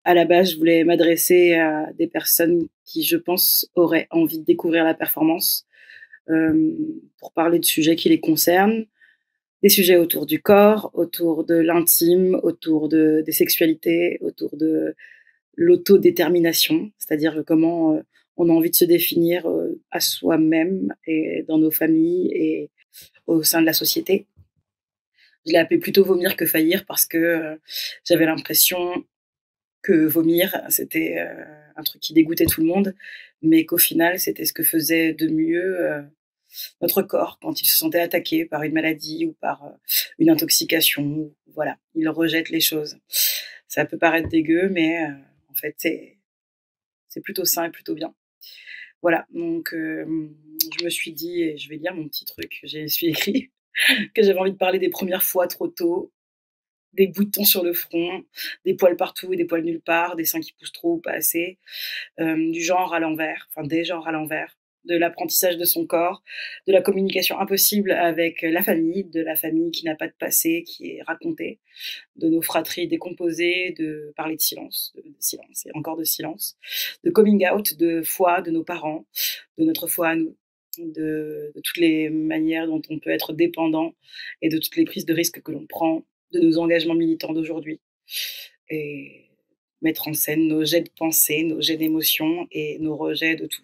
À la base, je voulais m'adresser à des personnes qui, je pense, auraient envie de découvrir la performance, pour parler de sujets qui les concernent, des sujets autour du corps, autour de l'intime, autour des sexualités, autour de l'autodétermination, c'est-à-dire comment, on a envie de se définir, à soi-même et dans nos familles et au sein de la société. Je l'ai appelé plutôt «Vomir que faillir» parce que, j'avais l'impression que vomir, c'était, un truc qui dégoûtait tout le monde, mais qu'au final, c'était ce que faisait de mieux, notre corps quand il se sentait attaqué par une maladie ou par, une intoxication. Voilà, il rejette les choses. Ça peut paraître dégueu, mais, en fait, c'est plutôt sain et plutôt bien. Voilà, donc, je me suis dit et je vais lire mon petit truc que je suis écrit, que j'avais envie de parler des premières fois trop tôt, des boutons sur le front, des poils partout et des poils nulle part, des seins qui poussent trop ou pas assez, du genre à l'envers, enfin des genres à l'envers, de l'apprentissage de son corps, de la communication impossible avec la famille, de la famille qui n'a pas de passé, qui est racontée, de nos fratries décomposées, de parler de silence et encore de silence, de coming out, de foi de nos parents, de notre foi à nous, de toutes les manières dont on peut être dépendant et de toutes les prises de risques que l'on prend, de nos engagements militants d'aujourd'hui et mettre en scène nos jets de pensée, nos jets d'émotions et nos rejets de tout.